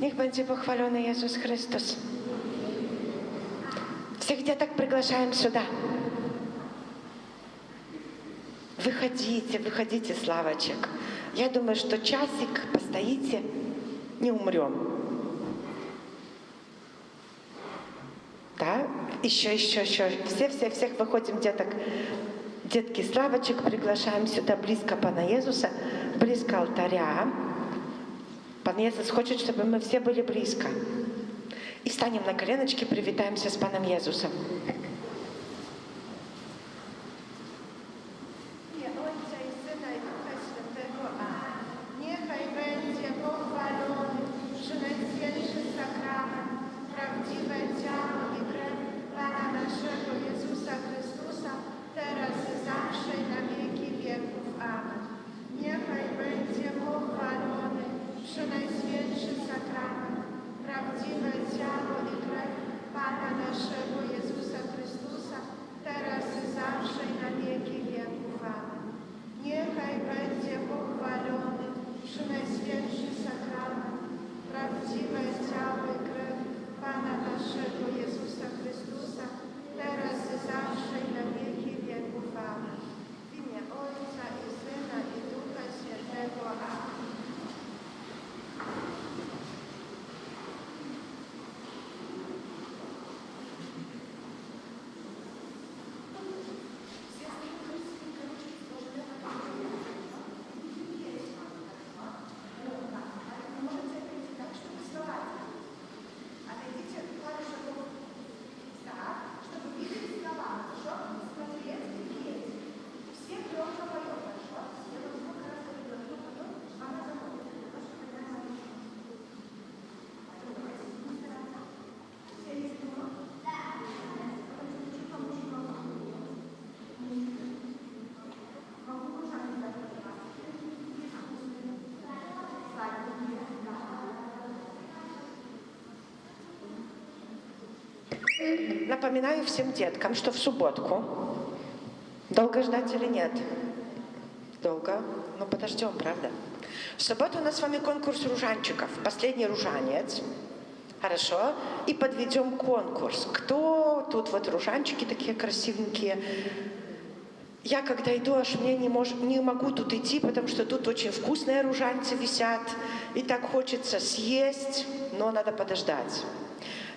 Niech będzie pochwalony Jezus Chrystus. Всех деток приглашаем сюда. Выходите, выходите, Славочек. Я думаю, что часик постоите, не умрем. Да? Еще. Всех выходим, деток. Детки, Славочек приглашаем сюда, близко Пана Иисуса, близко алтаря. Пан Иисус хочет, чтобы мы все были близко. И встанем на коленочки, привитаемся с Паном Иисусом. Напоминаю всем деткам, что в субботку. Долго ждать или нет? Долго? Ну подождем, правда? В субботу у нас с вами конкурс ружанчиков. Последний ружанец. Хорошо? И подведем конкурс. Кто тут вот ружанчики такие красивенькие? Я когда иду, аж мне не могу тут идти, потому что тут очень вкусные ружанцы висят. И так хочется съесть, но надо подождать.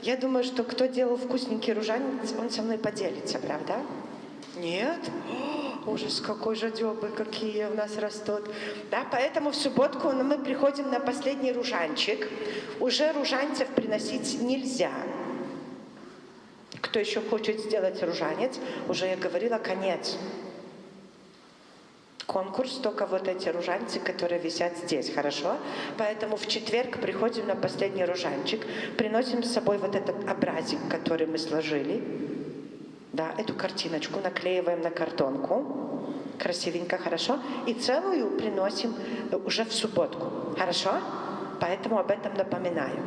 Я думаю, что кто делал вкусненький ружанец, он со мной поделится, правда? Нет? О, ужас, какой жадёбы, какие у нас растут. Да, поэтому в субботку мы приходим на последний ружанчик. Уже ружанцев приносить нельзя. Кто еще хочет сделать ружанец, уже я говорила, конец. Конкурс только вот эти ружанцы, которые висят здесь, хорошо? Поэтому в четверг приходим на последний ружанчик, приносим с собой вот этот образик, который мы сложили, да, эту картиночку наклеиваем на картонку, красивенько, хорошо? И целую приносим уже в субботку, хорошо? Поэтому об этом напоминаю.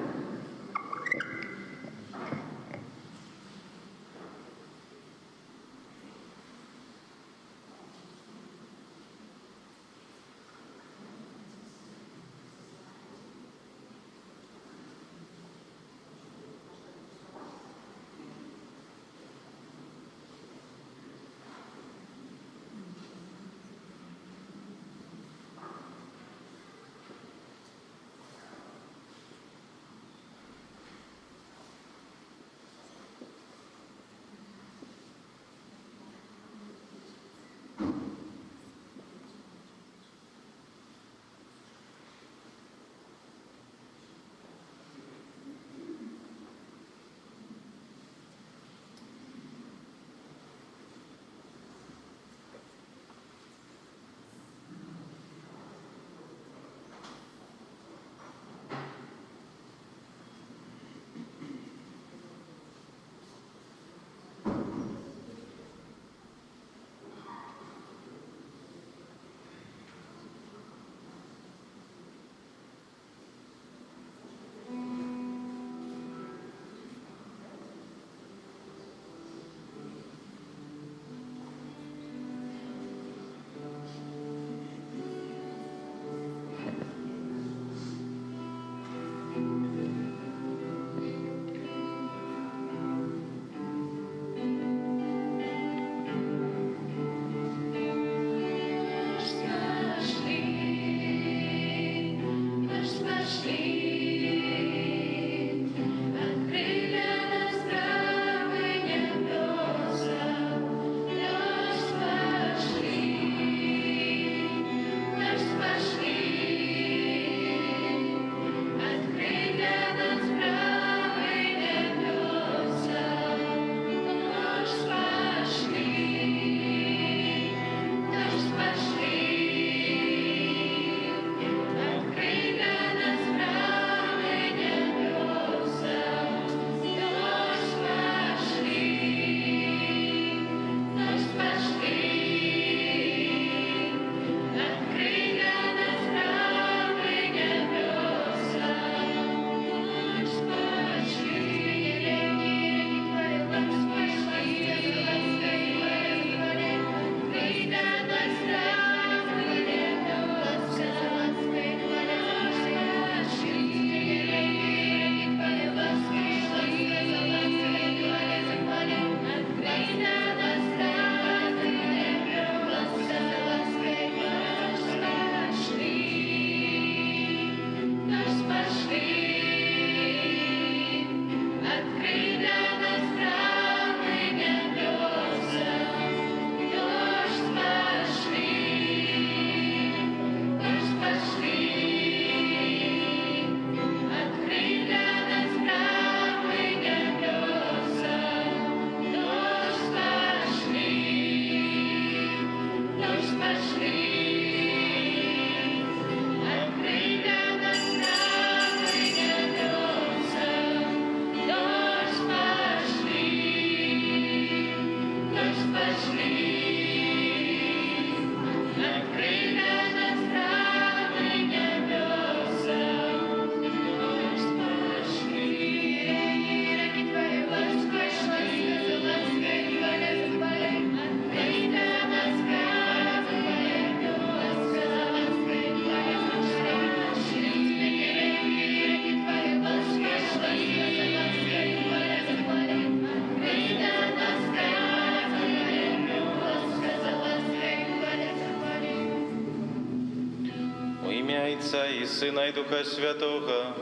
ім'я Отця і Сина і Духа Святого.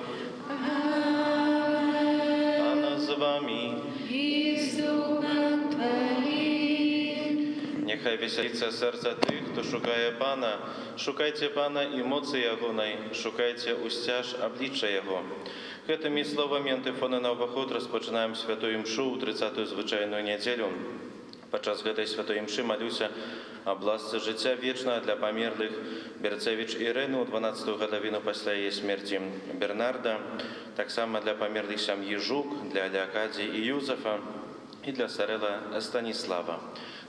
Пана з вами. І з Духом Твоїм. Нехай веселиться серце тих, хто шукає Пана. Шукайте Пана і моці Ягоної, шукайте устяж обличчя Його. Гэтымі словамі антифони на уваход розпочинаємо святую імшу у 30-ю звичайну неділю. Падчас гэтай святой імшы малюся аб ласцы жыцця вечнага для памерлых Берцевіч Ірэну ў 12-ту гадавіну пасля яе смерці Бернарда, таксама для памерлых сям'і Жук, для Леакадзі і Юзефа і для Сарэла Станіслава.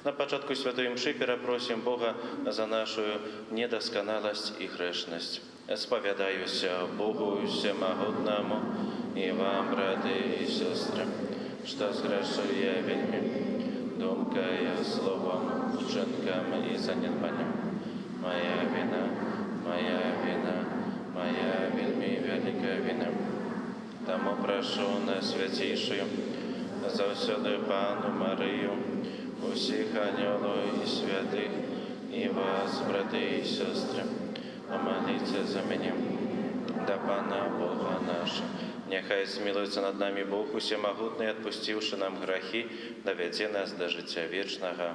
На пачатку святой імшы перапросім Бога за нашу недасканаласць і грэшнасць. Спавядаюся Богу Всемагутнаму і вам, браты і сестры, што згрэшыў я вельмі думкою, словом, учинком і занедбанням. Моя вина, моя вельми велика вина. Тому прошу Найсвятейшую, завсёды Пану Марию, усіх ангелов і святих, і вас, брати і сестри, помоліться за мене, до Пана Бога нашого. Нехай змилується над нами Бог Усемогутний, отпустивши нам грехи, доведе нас до життя вічного.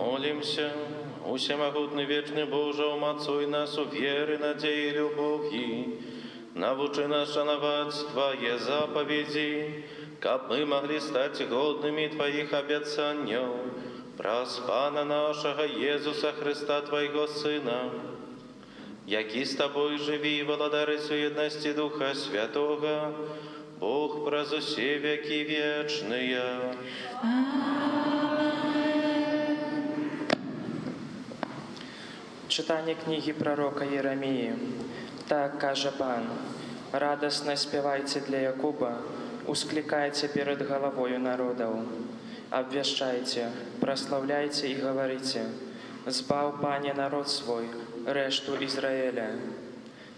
Помолимся. Усемогутный вечный Боже, умацуй нас у веры, надеи и любови. Научи нас шановать Твои заповеди, как мы могли стать годными Твоих обетований. Праз Пана нашего Иисуса Христа, Твоего Сына, який с Тобой живи и владари суетности Духа Святого, Бог праз усе веки вечные. Читання книги пророка Єремії. Так каже Пан: «Радостно співайте для Якуба, ускликайте перед головою народов, обвещайте, прославляйте и говорите: збав Пане народ свой, решту Израиля.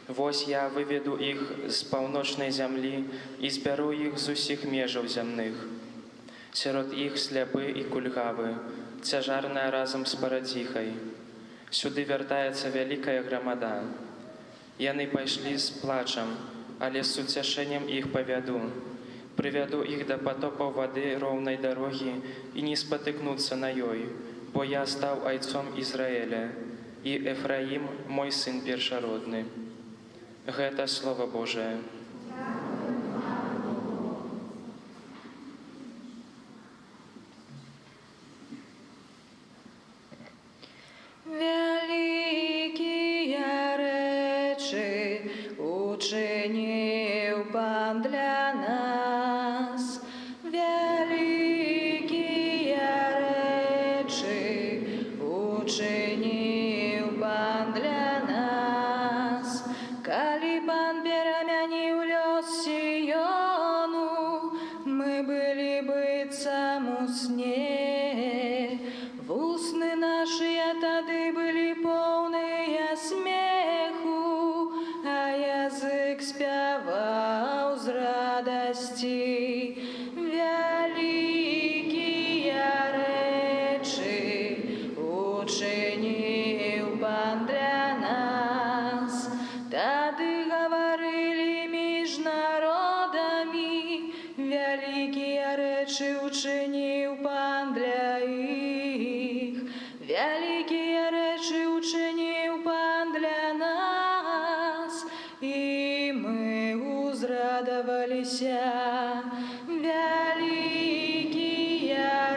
Вось я выведу их з паўночнай зямлі і збяру іх з усіх межаў зямных. Сярод іх сляпы і кульгавы, цяжарная разам з парадзіхай. Сюды вяртаецца вялікая грамада. Яны пайшлі з плачам, але з уцяшэннем іх павяду. Прывяду іх да патопаў вады роўнай дарогі і не спатыкнуцца на ёй, бо я стаў айцом Ізраіля, і Ефраім мой сын першародны». Гэта Слово Божие. Великие речи учинил Пан для нас. Великие речи учинил Пан для нас. Коли Пан переменил лёс Сиону, мы были бы саму сне. В усны наши тады были полные смеху, а язык спевал з радости. Великие речи учинил Пан для нас. Тады говорили між народами, великие речи учинил Пан для их. Великие речи учинил Пан для нас, и мы узрадовалися. Великие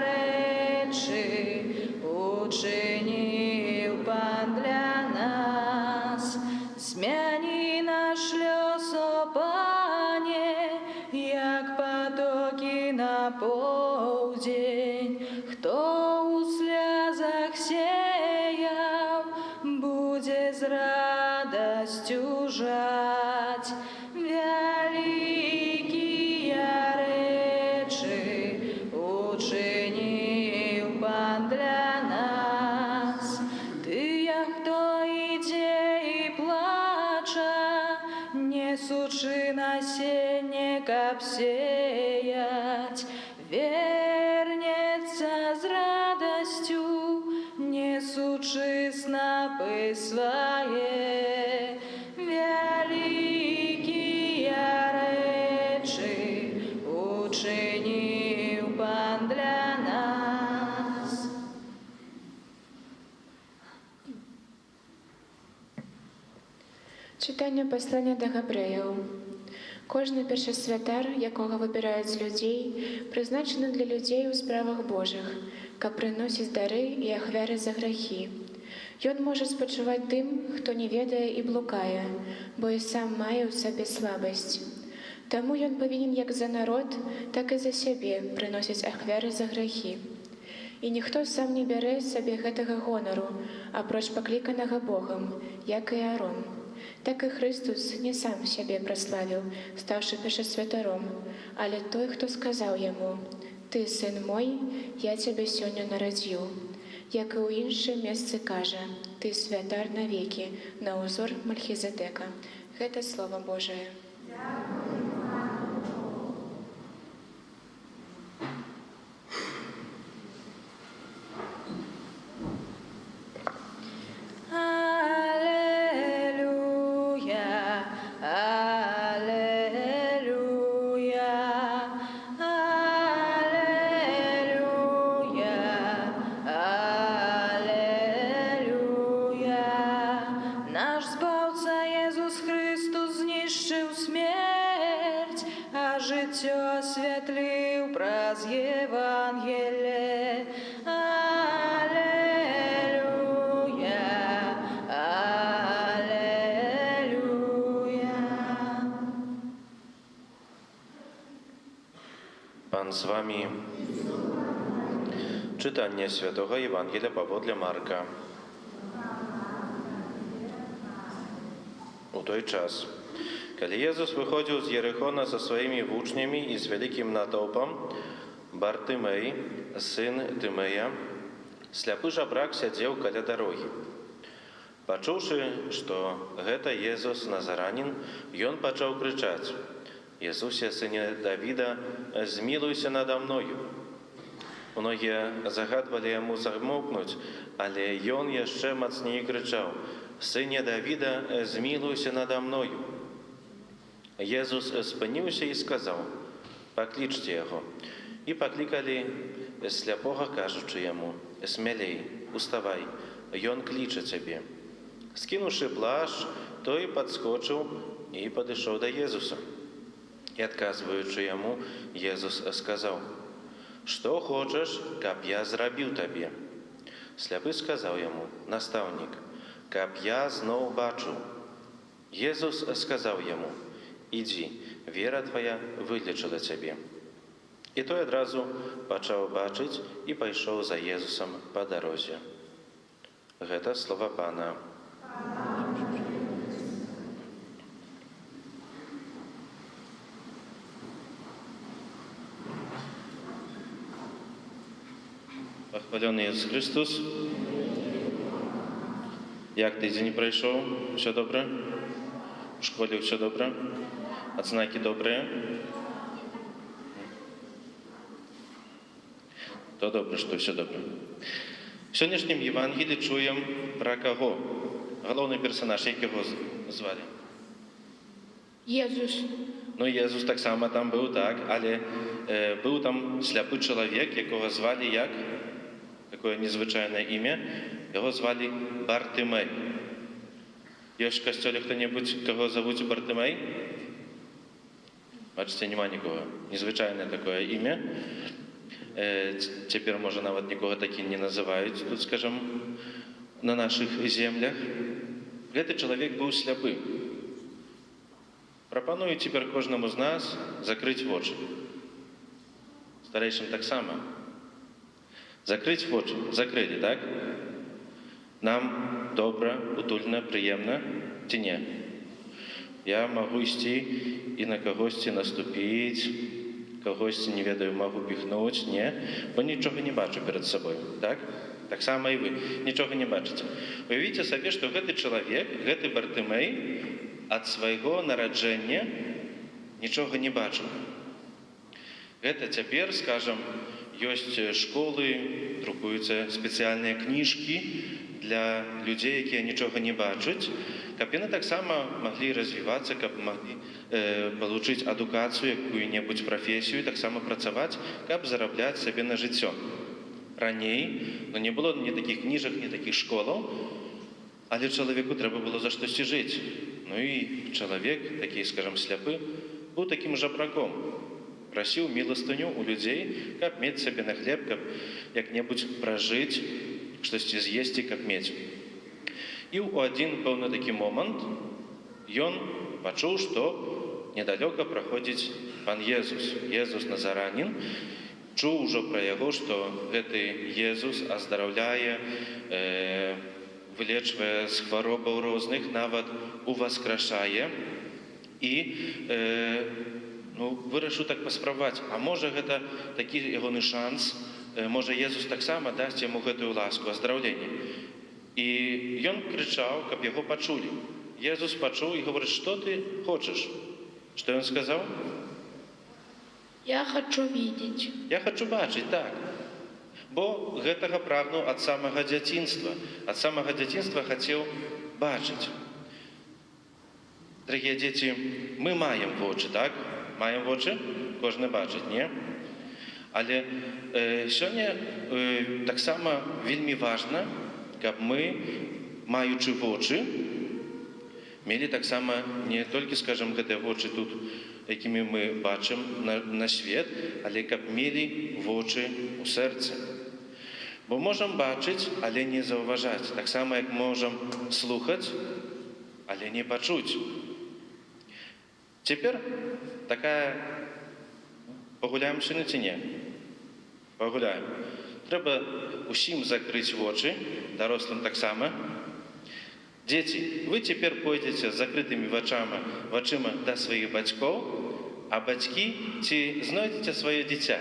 речи учинил Пан для нас. Змяни наш лёс, о Пане, як потоки на полдень. Хто у слезах сеял, будет с радостью жать. Великие речи учинил Пан для нас. Ты, кто иде и плача, несучи насенника сеять, вернется с радостью, несучи снопы свои. Великие речи учинил Пан для нас. Читання послання до Габреїв. Кожний першосвятар, якого вибирають з людей, призначений для людей у справах Божих, як приносить дари і ахвяри за грехи. Ён може спочивати тим, хто не ведає і блукає, бо і сам має у собі слабость. Тому ён повинен як за народ, так і за себе приносить ахвяри за грехи. І ніхто сам не бере собі гэтага гонору, апроч пакліканага Богом, як і Аарон. Так і Христос не сам себе прославил, ставши першосвятаром, але той, хто сказав йому: «Ти, син мой, я тебе сьогодні народив». Як і у інше місце каже: «Ти святар навіки, на узор Мельхізедека». Гэта Слово Божие. асвятліў праз Євангеліє. Алелюя, алелюя. Pan z wami. Czytanie Świętego Ewangelia pawodle Marka. U той czas, kiedy Jezus wychodził z Jerichona ze swoimi włóczniami i z wielkim natłopem, Bartymej, syn Tymeja, ślepy żebrak siedział koło drogi. Почувши, что это Иисус Назаранин, и он почал кричать: «Иисусе, сыне Давида, змилуйся надо мною». Многие загадывали ему замолкнуть, але он еще мощнее кричал: «Сыне Давида, змилуйся надо мною». Иисус спинился и сказал: «Покличьте его». И покликали слепого, кажучи ему: «Смелей, уставай, и он кличет тебе». Скинувши плащ, той подскочил и подошел до Иисуса. И, отказываючи ему, Иисус сказал: «Что хочешь, каб я зробил тебе?» Слепый сказал ему: «Наставник, каб я знов бачу». Иисус сказал ему: «Иди, вера твоя вылечила тебе». И той одразу почал бачить и пошел за Иисусом по дороге. Это слова Пана. Похвалений Ісус Христос. Як тиждень пройшов? Все добре? В школі все добре? Отзнаки добрі? То добре, що все добре. В сьогоднішнім Євангелії чуємо про кого? Головний персонаж, як його звали? Єзус. Ну, Єзус так само там був, так, але був там сліпий чоловік, якого звали як? Такое незвичайне ім'я. Його звали Бартимей. Є в костюлі хто-небудь, кого зовуть Бартимей? Бачите, нема нікого. Незвичайне таке ім'я. Тепер, може, навіть нікого таки не називають тут, скажімо, на наших землях. Этот чоловік був сліпий. Пропоную тепер кожному з нас закрити очі. Старейшим так само. Закрыть очі. Закрили, так? Нам добре, утульно, приємно, чи ні? Я можу йти і на когось наступити, когось, не ведаю, можу піхнути, ні? Бо нічого не бачу перед собою, так? Так само і ви. Нічого не бачите. Уявіть собі, що цей чоловік, цей Бартимей, від свого народження нічого не бачив. Це тепер, скажімо, есть школы, друкуються спеціальні книжки для людей, які нічого не бачать, каб вони так само могли розвиватися, каб могли отримати адукацію, яку-небудь професію, так само працювати, каб заробляти собі на життя. Ранее, не було ні таких книжок, ні таких школ, але чоловіку треба було за щось жити. Ну і чоловік, такий, скажімо, сліпий, був таким жебраком. Просил милостыню у людей, как мець себе на хлеб, как як-небудь прожить, что-то съесть, как мець. И у один был на такий момент, и он почул, что недалеко проходит Пан Иисус, Иисус Назаранин, чув уже про его, что этот Иисус оздоровляет, вылечивает с хвороб разных, нават увоскрашає, и вирішив так паспрабаваць, а можа гэта такі ягоны шанс, можа Езус таксама дасць яму гэтую ласку, аздараўленне. І ён крычаў, каб яго пачулі. Езус пачуў і гаворыць: што ты хочаш? Што ён сказаў? Я хочу видеть. Я хочу бачыць, так. Бо гэтага прагнуў ад самага дзяцінства. Ад самага дзяцінства хацеў бачыць. Дарагія дзеці, мы маем вочы, так? Маем вочы? Кожны бачыць, не? Але сёння таксама вельмі важна, каб мы, маючы вочы, мелі таксама не толькі, скажам, гэтыя вочы тут якімі мы бачым на свет, але каб мелі вочы ў сэрцы. Бо можам бачыць, але не заўважаць. Таксама, як можам слухаць, але не пачуць. Цяпер такая... Пагуляем сёння ці не? Пагуляем. Трэба усім закрыць вочы, дарослым таксама. Дзеці, вы цяпер пойдзеце з закрытымі вачыма да сваіх бацькоў, а бацькі ці знойдзеце сваё дзіця?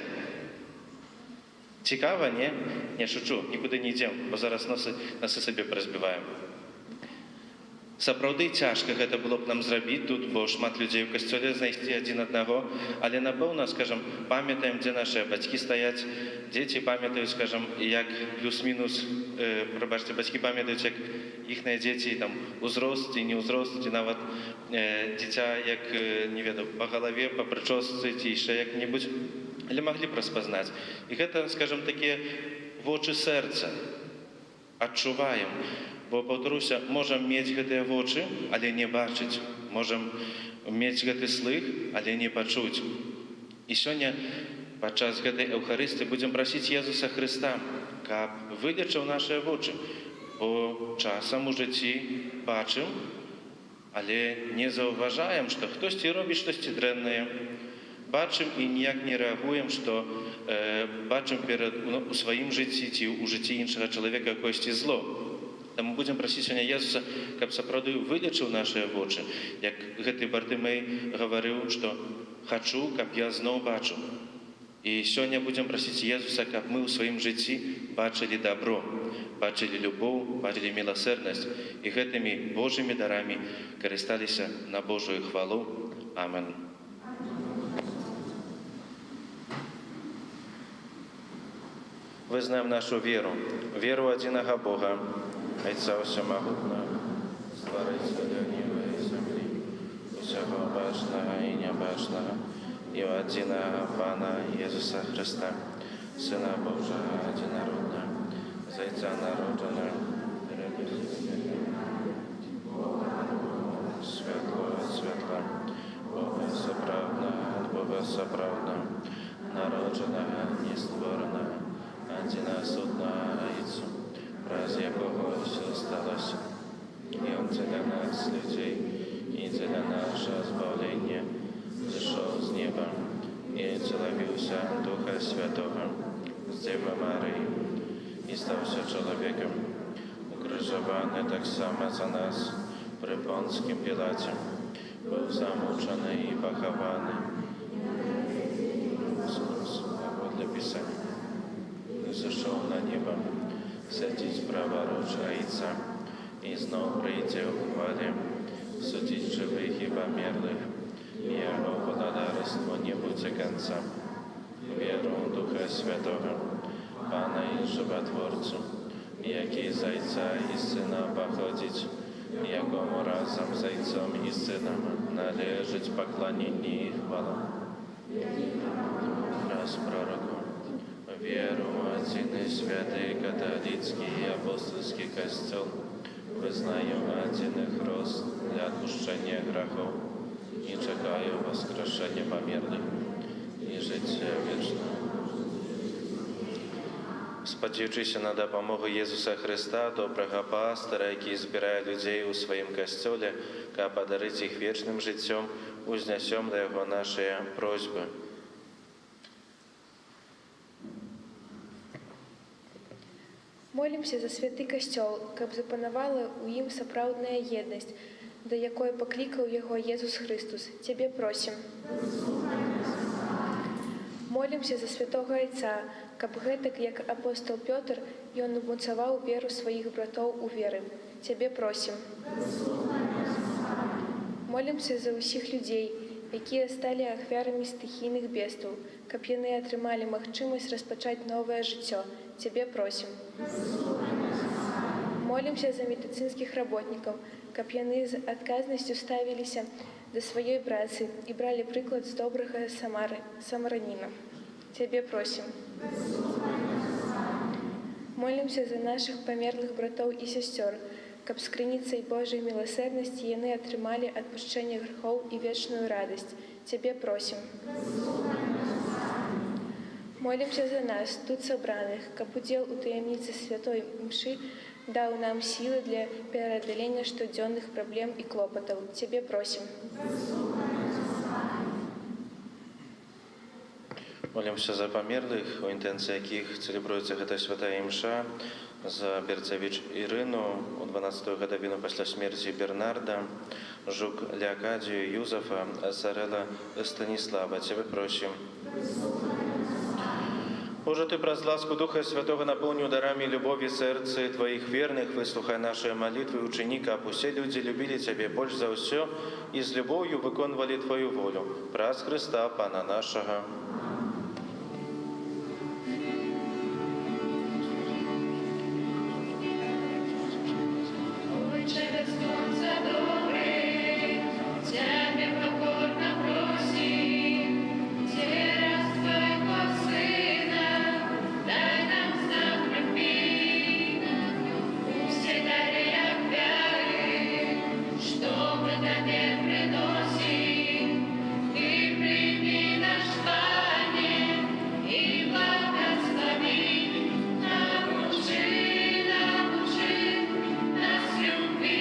Цікава, не? Не шучу, нікуды не ідзем, бо зараз носы сабе паразбіваем. Сапраўды цяжка гэта было б нам зрабіць тут, бо шмат людзей у касцёле знайсці адзін аднаго, але напэўна, скажам, памятаем, дзе нашыя бацькі стаяць, дзеці памятаюць, скажам, як плюс-мінус, прабачце, бацькі памятаюць, як іхныя дзеці там узрост ці не ўзрост, ці нават дзіця, як, не ведаю, па галаве, па прычосцы, ці яшчэ як-небудзь, але маглі б распазнаць. І гэта, скажам, такія вочы сэрца. Адчуваем. Бо, паўтаруся, можам мець гэтыя вочы, але не бачыць. Можам мець гэты слых, але не пачуць. І сёння, падчас гэтай Эўхарыстыі, будзем прасіць Езуса Хрыста, каб вылечыў нашыя вочы. Бо часам у жыцці бачым, але не заўважаем, што хтосьці робіць штосьці дрэннае. Бачым і ніяк не рэагуем, што бачым у сваім жыцці ці ў жыцці іншага чалавека якосьці зло. Таму будзем прасіць сёння Езуса, каб сапраўды вылечыў нашыя вочы. Як гэты Бартымэй гаварыў, што «хачу, каб я зноў бачыў». І сёння будзем прасіць Езуса, каб мы ў сваім жыцці бачылі дабро, бачылі любоў, бачылі міласэрнасць і гэтымі Божымі дарамі карысталіся на Божую хвалу. Амен. Вызнаем нашу веру, веру адзінага Бога, Айца Усямагутнага, Стварыцеля неба і зямлі, усяго бачнага і нябачнага, і ў адзінага Пана Езуса Хрыста, Сына Божага адзінароднага, з Айца народжанага, святло ад святла, Бога сапраўднага ад Бога сапраўднага, народжанага, нестворанага, адзінасуднага Айцу, праз якого ўсё сталося. Ён дзеля нас, людзей, і дзеля нашага збаўлення зышоў з неба і цалавіўся Духа Святога з Дзевы Марыі і стаўся чалавекам, укрыжаваны таксама за нас пры Понскім Пілаце, быў замучаны і пахаваны паводле Пісання. Зышоў на неба, сядзіць праворуч Айца і зноў прыйдзе ў хвале, судзіць жывых і памерлых, і яго владарства не будзе канца. Веру ў Духа Святога, Пана і Жыватворцу, які з Айца і Сына паходзіць, якому разам з Айцом і Сынам належыць пакланенне і хвала. Раз пророку. Веру ў адзіны святы каталіцкі і апостольскі касцёл, вызнаю адзіны хрост для адпушчэння грахоў і чакаю воскрешэння памерлых і жыцця вечнага. Спадзеючыся на дапамогу Езуса Хрыста, добрага пастара, які збірае людзей у сваім касцёле, каб падарыць іх вечным жыццём, узнясём да яго нашыя просьбы. Молімся за святы касцёл, каб запанавала ў ім сапраўдная еднасць, да якой паклікаў яго Езус Хрыстус. Цябе просім. Молімся за святога Айца, каб гэтак, як апостол Пётр, ён умацаваў веру сваіх братоў у веры. Цябе просім. Молімся за ўсіх людзей, якія сталі ахвярамі стыхійных бедстваў, каб яны атрымалі магчымасць распачаць новае жыццё. Цябе просім. Молімся за медыцынскіх работнікаў, каб яны з адказнасцю ставіліся да сваёй працы і бралі прыклад з добрага самараніна. Цябе просім. Молімся за нашых памерлых братоў і сясцёр, каб з крыніцай Божай міласэрнасці яны атрымалі адпушчэнне грахоў і вечную радасць. Тебе просим. Молимся за нас, тут собраних, каб удел у таємниці святой мши дал нам силы для преодоления штоденных проблем и клопотов. Тебе просим. Молимся за померлых, у інтенції яких цeleбруецца гэта святая імша, за Берцевич Ірину, у 12-ю гадовину пасля смерці Бернарда, Жук Леокадію, Юзефа, Сарела Станислава. Тебе просим. Боже, Ты праз ласку Духа Святого наполнил дарами любови сердце Твоих верных, выслухай наши молитвы ученика, а все люди любили Тебе больше за все и с любовью выконывали Твою волю. Праз Христа, Пана нашего. Отче безсонця добрий, Тебе покорно просим, через Твоего Сына, дай нам знак любви, все дары як вяри, что мы Тебе приносим, Ты прими наш Пане и благослови, научи нас люби,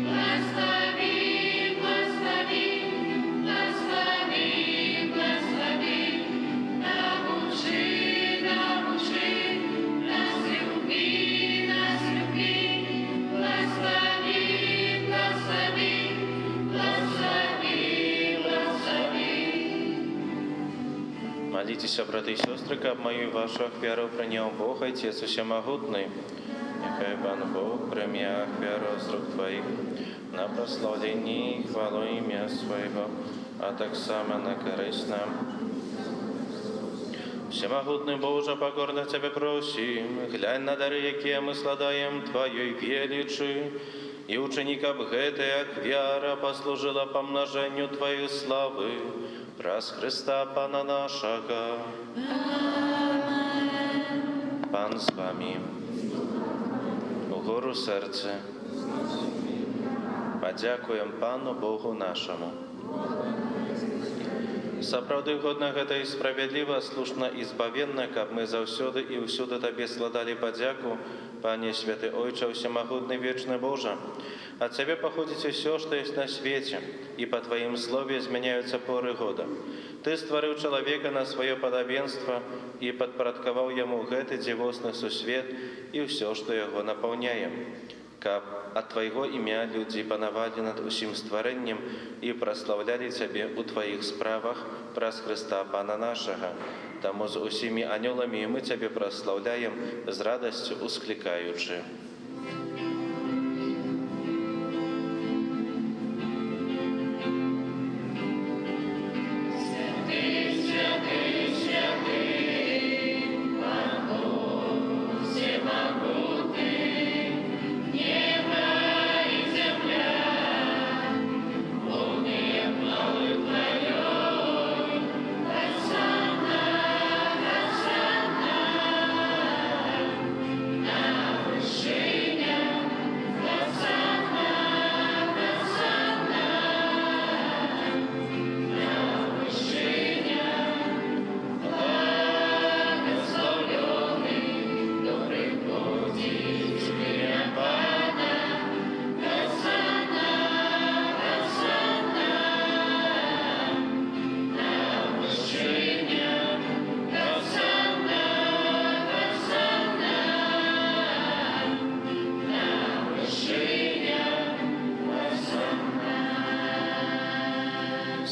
благослови, благослови, благослови, благослови, научи нас люби, благослови, благослови, благослови. Молитесь, браты и сестры, как мою и вашу веру принял Бог, Отец Всемогутный. Нехай Пан Бог прими веру с рук Твоих на прославление и хвалу имя Своего, а так само на корысть нам. Всемогутный Боже, покорно Тебе просим, глянь на дары, якія мы складаем Твоей величи, и ученикам гэтая вера послужила помножению Твоей славы, праз Христа Пана нашего. Пан с вами. Угору серце. Подякуем Пану Богу нашему. Сапраўды годна гэта і справядліва, слушна і збавенна, каб мы заўсёды і ўсюды Табе складалі падзяку, Пане Святы Ойча, Всемогутный Вечный Боже. От Тебе походит все, что есть на свете, и по Твоим слове изменяются поры года. Ты створил человека на свое подобенство и подпорядковал ему гэты дзівосны сусвет и все, что его наполняем. Каб от Твоего имя люди панавали над усім створением и прославляли Тебе у Твоих справах праз Христа Пана нашего. Тому з усіми анёлами мы Тебе прославляем, с радостью ускликаючи.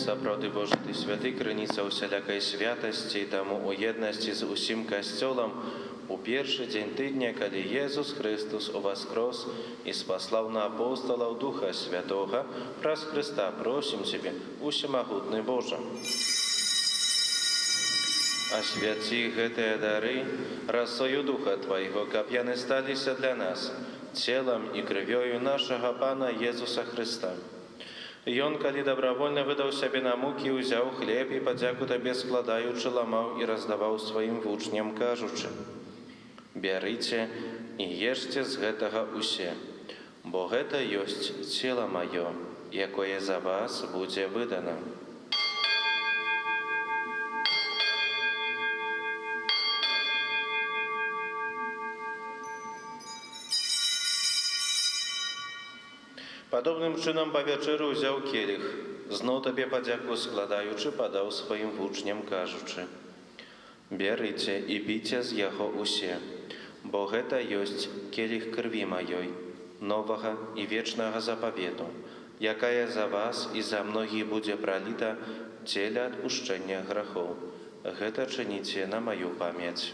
Сапраўды Боже, Ты святы, крыніца усялякай святасці, таму у еднасці з усім касцёлам у першы дзень тыдня, калі Езус Христос уваскрос і спаслаў на апостолаў Духа Святога, праз Христа просім Тебе, Усемагутны Боже. Асвяці гэтыя дары расою Духа Твайго, каб яны сталіся для нас целам і крывёю нашага Пана Езуса Христа. Ён, калі добровольно выдаў сябе на мукі, узяў хлеб і падзяку Табе складаючы, ламаў і раздаваў сваім вучням, кажучы: «Бярыце і ешце з гэтага усе, бо гэта ёсць цела маё, якое за вас буде видано. Падобным чынам па вячэры ўзяў келіх, зноў табе падзяку складаючы, падаў сваім вучням, кажучы: «Бярыце і піце з яго усе, бо гэта ёсць келіх крыві маёй, новага і вечнага запавету, якая за вас і за многіх будзе праліта дзеля адпушчэння грахоў. Гэта чыніце на маю памяць».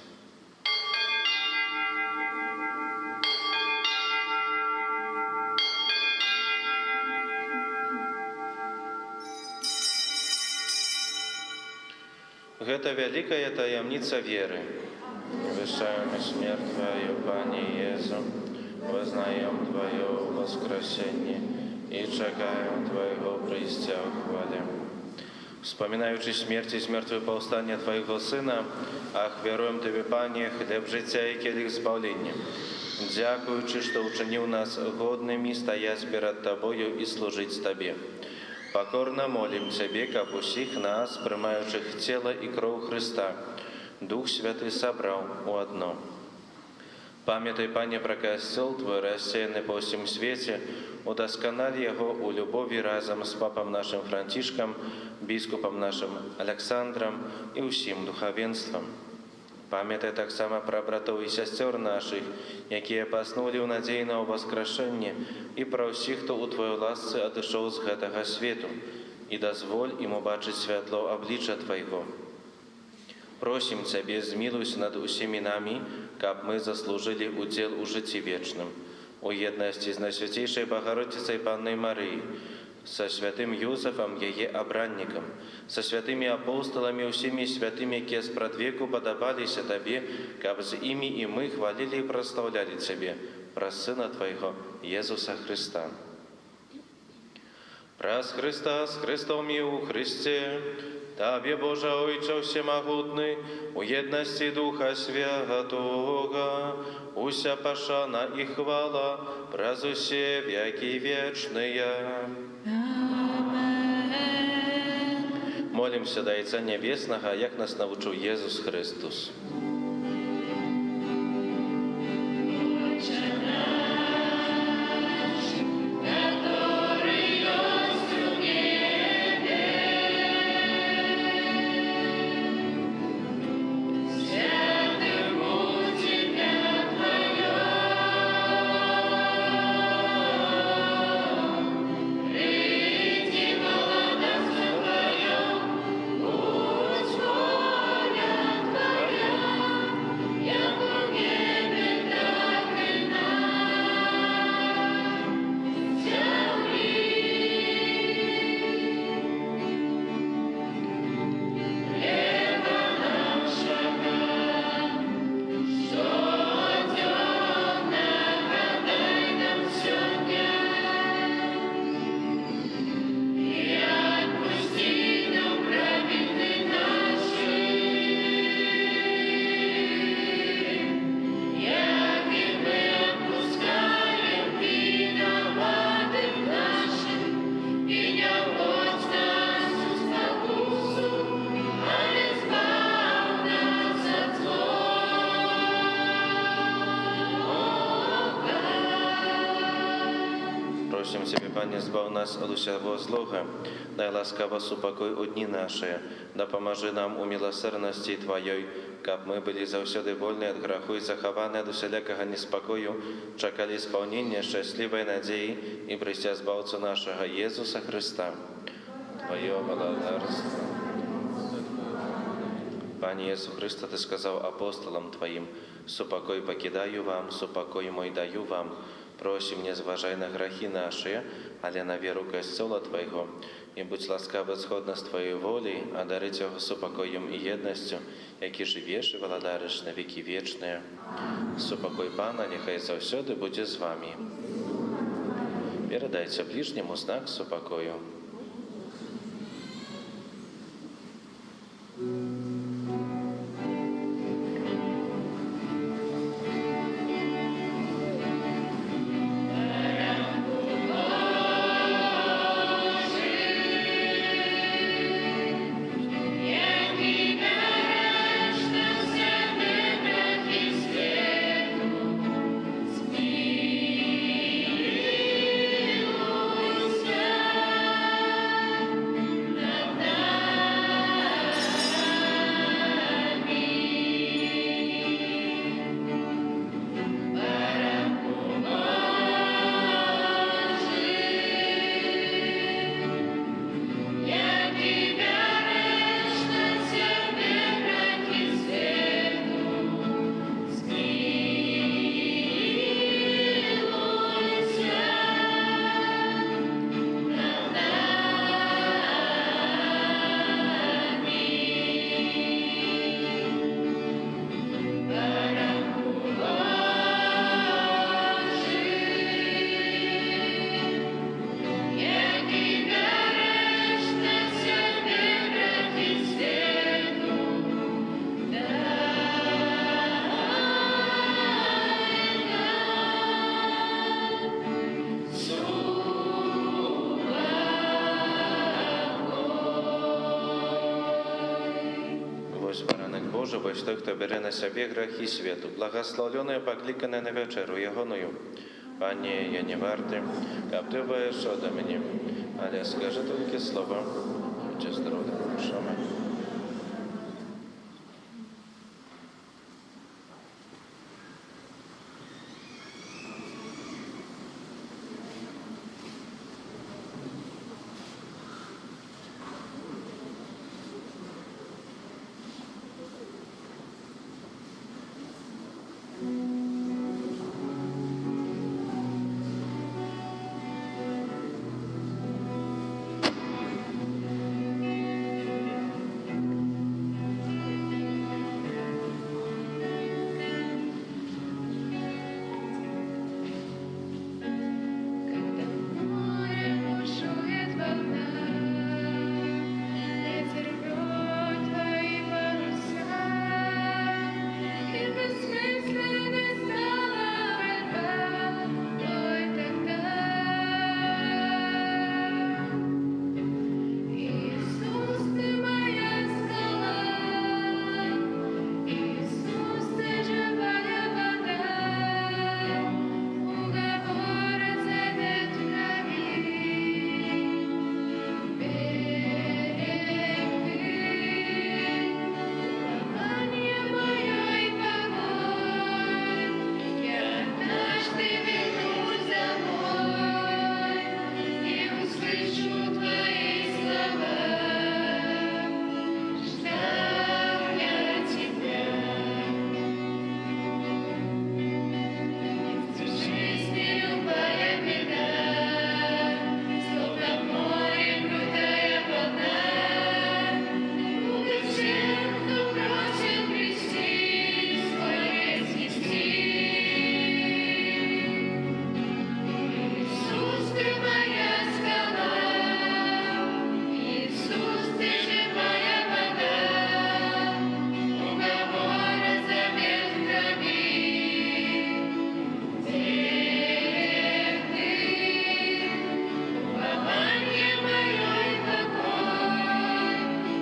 Гэта вялікая таямніца веры. Вышаем смерть Твою, Пане Езу, вызнаем Твое воскресение и чекаем Твоего прийстя в хвале. Вспоминаючи смерть и мертвое повстание Твоего Сына, ах, веруем Тебе, Пане, хлеб життя и келих збавлення. Дякуючи, что учинил нас годными стоять перед Тобою и служить Тебе. Покорно молим Тебе, как усіх нас, приймаючих тіло і кров Христа, Дух Святий собрав у одно. Пам'ятай, Пане, про костел Твой, рассеянный по всем свете, удоскональ его у любови разом с папом нашим Франтишком, біскупом нашим Александром и усім духовенством. Памятай так само про братов и сестер наших, якія паснули ў надзеі на воскрешение, и про всіх, хто у Твоей ласцы адышоў з гэтага свету, и дозволь им убачить святло обличия Твоего. Просим Тебе, змилуйся над усіми нами, каб мы заслужили удел у житті вечном, у едности с Найсвятейшей Богородицей Панной Марией, со святым Юзефом, ее обранником, со святыми апостолами, усіми святыми, які спрадвеку подобалися Тебе, каб з ими и мы хвалили и прославляли Тебе, про Сына Твоего, Иисуса Христа. Праз Христа, с Христом и у Христе, Тебе, Боже Ойче всемогутный, у едности Духа Святого, уся пошана и хвала, праз усе веки вечные. Молимся до Отца Небесного, як нас навчив Єсус Христос. Просим Тебе, Пане, збав нас от усякого злого, дай ласкаво супокой у дні наші, да поможи нам у милосердності Твоей, каб мы были заўсёды вольны от граху и захаваны от усялякага неспокою, чакали исполнения счастливой надеи и прийстя збавцу нашего Иисуса Христа. Твое благодарство. Пане Иисус Христе, Ты сказал апостолам Твоим: «Супокой покидаю вам, супокой мой даю вам». Просим, не зважай на грахи наши, але на веру Костела Твоего, и будь ласкавы сходно с Твоей волей, одарить его супокоем и едностью, які живеш и владариш на веки вечные. Супокой Пана, нехай завсёды буде з вами. Передайте ближнему знак супокою. мужа, той, хто бере на себе грехи світу. Благословлений, покликаний на вечеру Ягоною. Пані, я не вартий, як ти вийш до мені, але скажи тільки слово, будь здоровий, Амінь. Когда море бушует волна, ветер рвет твои паруса, и бессмысленной стала борьба, ой, тогда Иисус, ты моя скала, Иисус, ты живая вода. Уговор разойдет в крови, берег ты, упование мое и покой. Я однажды вернусь домой и услышу твои слова. Ждал я тебя. В жизни любая беда, словно в море крутая волна. Пугает всех, кто просит крестить, свой крест нести. Иисус, ты моя скала, Иисус, ты живая вода. Уговор разобьет в крови. Берег ты, упование мое и покой.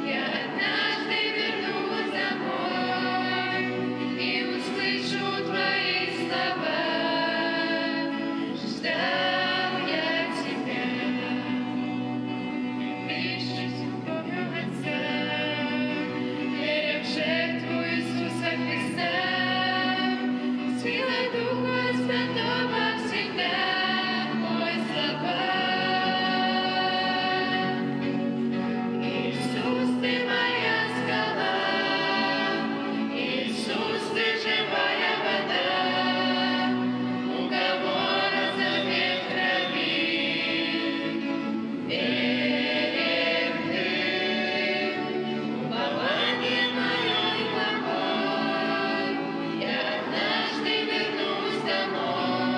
Я однажды вернусь домой и услышу твои слова. Ждал я тебя, пишешь любовью Отца, веря в жертву Иисуса Христа. Силой Духа Святого всегда мой слова. Иисус, ты моя скала, Иисус, ты живая вода. Уговор разобьет в крови. Берег ты, упование мое и покой. Я однажды вернусь домой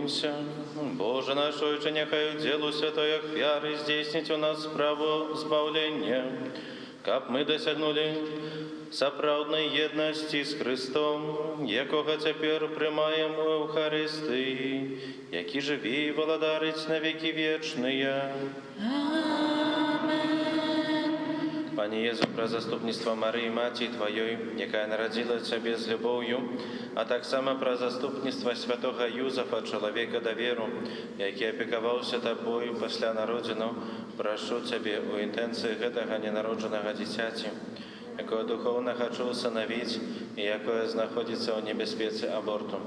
Помолимся. Боже наш Отче, нехай делу святой ахвяры здійснить у нас право збавлення, каб ми досягнули сапраўднай єдності з Христом, якого тепер приймаємо у Евхаристії, який живі і володарить на віки вічні. Пане Єзу, про заступництво Марії, Матері Твоєї, яка народила Тебе з любов'ю, а так само про заступництво святого Юзефа, чоловіка довіру, який опікувався Тобою після народження, прошу Тебе у інтенції этого ненародженого дитяті, якого духовно хочу усиновити і якое знаходиться у небезпеці аборту.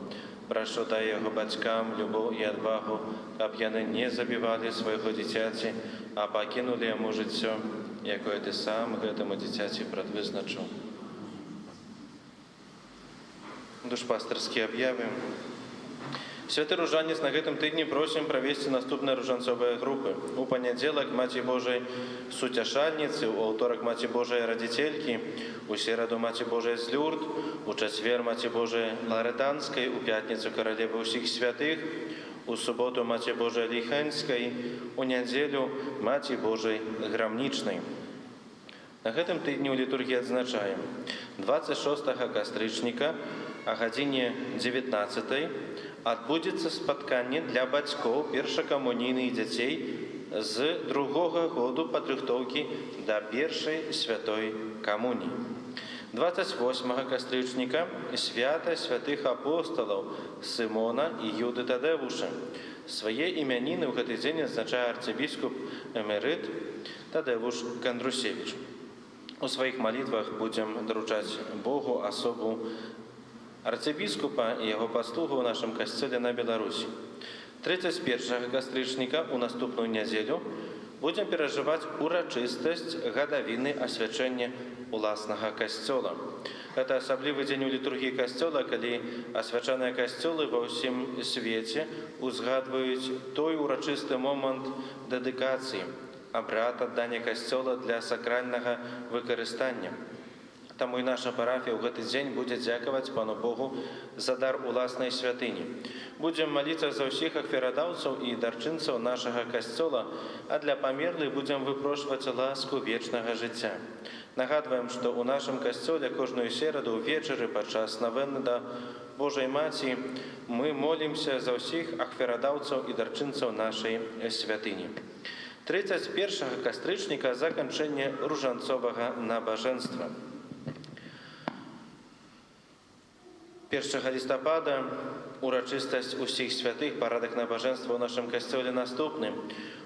Прошу, дай його батькам любов і відвагу, щоб вони не забивали свого дитяті, а покинули йому життя, якое Ти сам этому дитяті предвизначив. Душпастерські об'яви. Святий Ружанець, на гэтым тыдні просім правесці наступныя ружанцовыя групы. У панядзелак Маці Божай Суцяшальніцы, у аўторак Маці Божай Радзіцелькі, у сераду Маці Божай з Люрд, у чацвер Маці Божай Ларэданскай, у пятніцу Каралевы ўсіх святых, у суботу Маці Божай Ліханскай, у нядзелю Маці Божай Грамнічнай. На гэтым тыдні ў літургіі адзначаем 26 кастрычніка а гадзіне 19 адбудзецца спатканне для бацькоў першакамунійных дзяцей з другога году падрыхтоўкі да першай святой камуніі. 28 кастрычніка свята святых апосталаў Сымона і Юды Тадэвуша. Свае імяніны ў гэты дзень адзначае арцыбіскуп эмерыт Тадэвуш Кандрусевіч. У сваіх малітвах будзем даручаць Богу асобу арцыбіскупа і яго паслугу ў нашым касцёле на Беларусі. 31 кастрычніка у наступную нядзелю будзем перажываць урачыстасць гадавіны асвячэння уласнага касцёла. Гэта асаблівы дзень у літургіі касцёла, калі асвячаныя касцёлы ва ўсім свеце узгадваюць той урачысты момант дедыкацыі, абрад аддання касцёла для сакральнага выкарыстання. Таму і наша парафія ў гэты дзень будзе дзякаваць Пану Богу за дар уласнай святыні. Будзем маліцца за ўсіх ахвярадаўцаў і дарчынцаў нашага касцёла, а для памерлых будзем выпрошваць ласку вечнага жыцця. Нагадваем, што ў нашым касцёле кожную сераду ўвечары падчас навены да Божай Маці мы молімся за ўсіх ахвярадаўцаў і дарчынцаў нашай святыні. 31 кастрычніка заканчэнне ружанцовага набажэнства. 1 лістапада урачыстасць усіх святых, парадак набажэнства ў нашым касцёле наступны.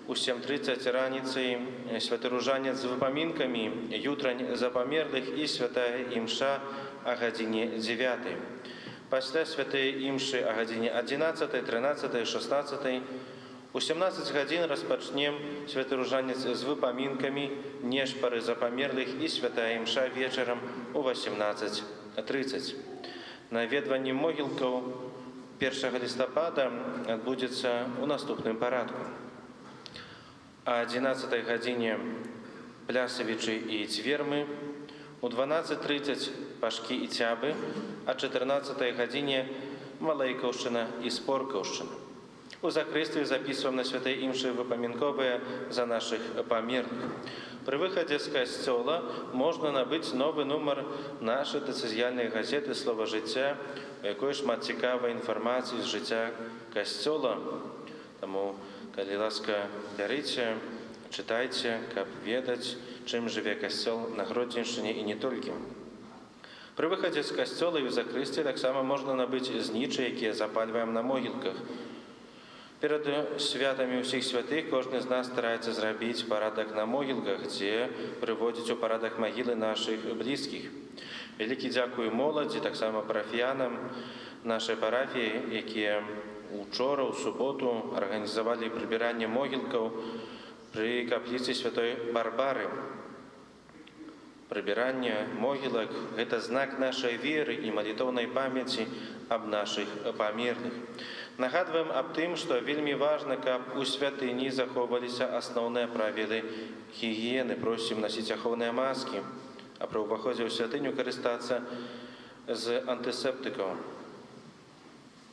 У 7:30 раніцай святы Ружанец з выпамінкамі, ютрань за памерлых і святая імша а гадзіне 9. Пасля святыя імшы а гадзіне 11, 13, 16. У 17 гадзін распачнем святы Ружанец з выпамінкамі, нешпары за памерлых і святая імша вечарам у 18:30. Наведванне могілкаў 1 лістапада адбудзецца ў наступным парадку. А 11 гадзіне плясавічы і цвермы, у 12:30 пашкі і цябы, а 14 гадзіне малайкаўшчына і споркаўшчына. У закрыстве запісваем на святай імшы выпамінковыя за нашых памерлых. Пры выхадзе з касцёла можна набыць новы нумар нашай дыцэзіяльнай газеты «Слова жыцця», у якой шмат цікавай інфармацыі з жыцця касцёла. Таму, калі ласка, бярыце, чытайце, каб ведаць, чым жыве касцёл на Гродзеншчыне і не толькі. Пры выхадзе з касцёла і ў закрысці таксама можна набыць знічы, якія запальваем на могілках. Перад святамі ўсіх святых кожны з нас стараецца зрабіць парадак на могілках, дзе прыводзіць у парадак магілы нашых блізкіх. Вялікі дзякуй моладзі, таксама парафіянам нашай парафіі, якія учора, у суботу, арганізавалі прыбіранне могілкаў пры капліцы святой Барбары. Прыбіранне могілак – гэта знак нашай веры і малітоўнай памяці аб нашых памерлых. Нагадваем аб тым, што вельмі важна, каб у святыні захоўваліся асноўныя правілы гігіены. Просім насіць ахоўныя маскі, а пры ўваходзе ў святыню карыстацца з антысептыкаў.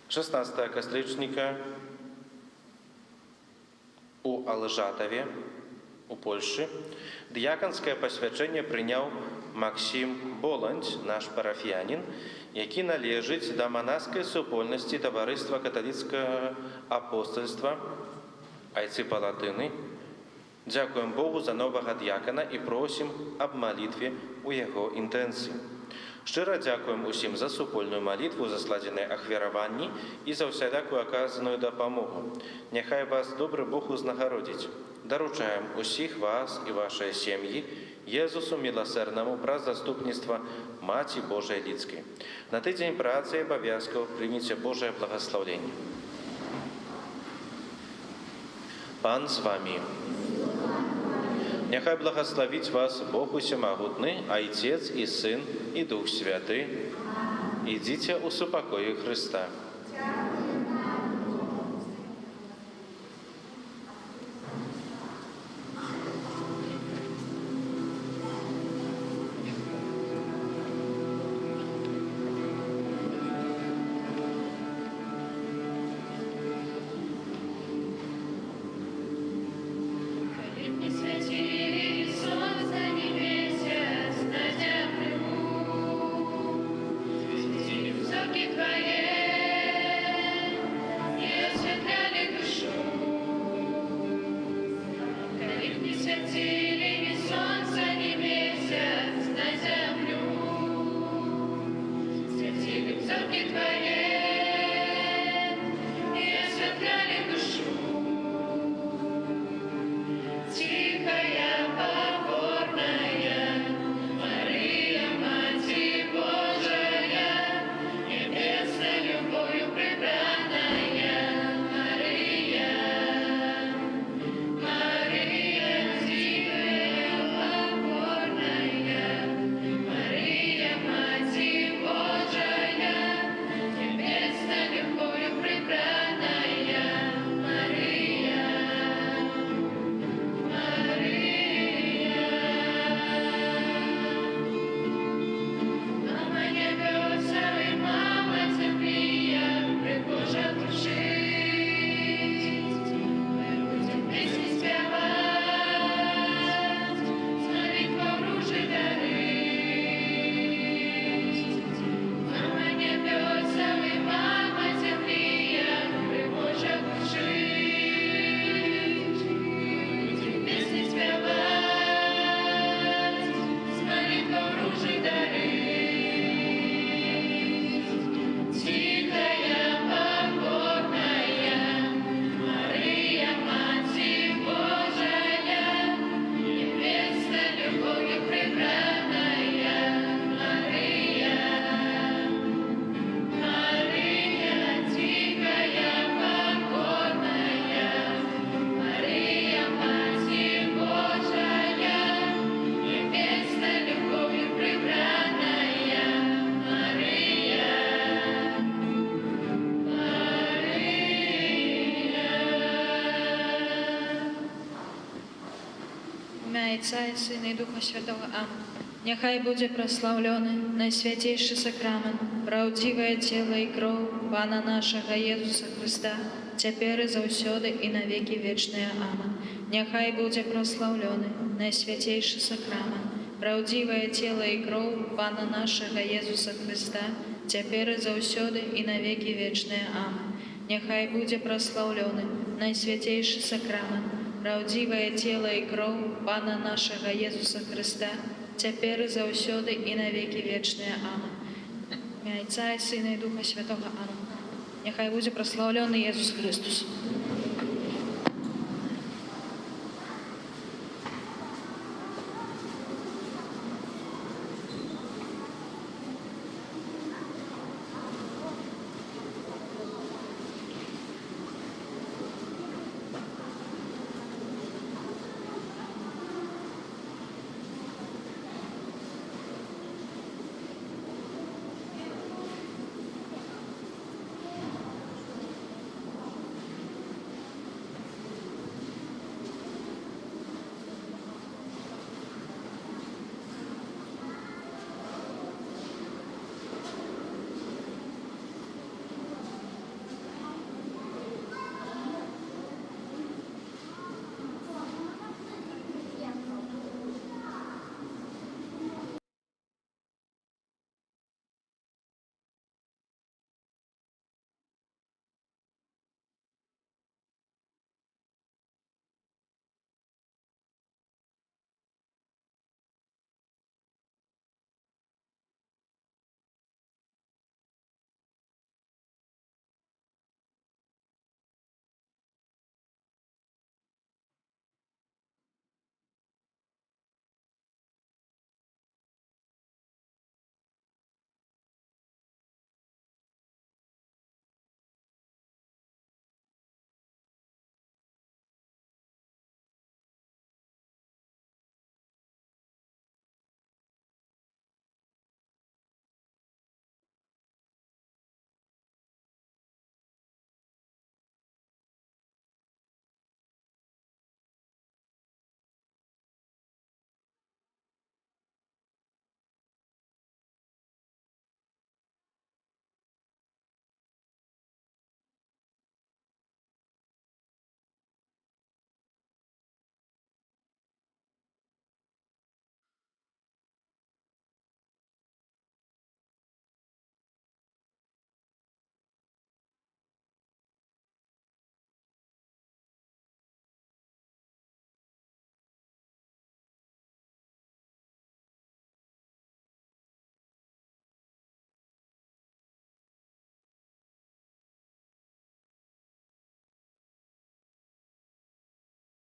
16 кастрычніка У Алжатове, у Польши, д'яканскае пасвячэнне прыняў Максім Боландзь, наш парафіянін, які належыць да манаскай супольнасці таварыства каталіцкага апостольства айцы палатыны. Дзякуем Богу за новага д'якана і просім аб малітве ў яго інтэнцыі. Шчыра дзякуем усім за супольную малітву, за складзеныя ахвяраванні і за ўсялякую аказаную дапамогу. Няхай вас добры Бог узнагародзіць. Даручаем усіх вас і вашыя сем'і Езусу міласэрнаму праз заступніцтва Маці Божай Лідскай. На тыдзень працы і абавязкаў прыміце Божае благаслаўленне. Пан з вамі. Няхай благословить вас Бог Усемагутны, Отец и Сын и Дух Святый. Идите у супокоя Христа. Отца и Сына и Духа Святого. Аминь. Няхай будзе праслаўлёны найсвяцейшы сакрамент, праўдзівае цела і кроў Пана нашага Езуса Христа, цяпер і заўсёды і на векі вечныя. Аминь. Няхай будзе праслаўлёны найсвяцейшы сакрамент, праўдзівае цела і кроў Пана нашага Езуса Христа, цяпер і заўсёды і на векі вечныя. Аминь. Няхай будзе праслаўлёны найсвяцейшы сакрамент, праўдзівае цела і кроў Пана нашага Езуса Христа, цяпер і заўсёды і на векі вечныя. Аминь. Імя Отца і Сына і Духа Святого. Аминь. Няхай будзе праслаўлёны Езус Христос.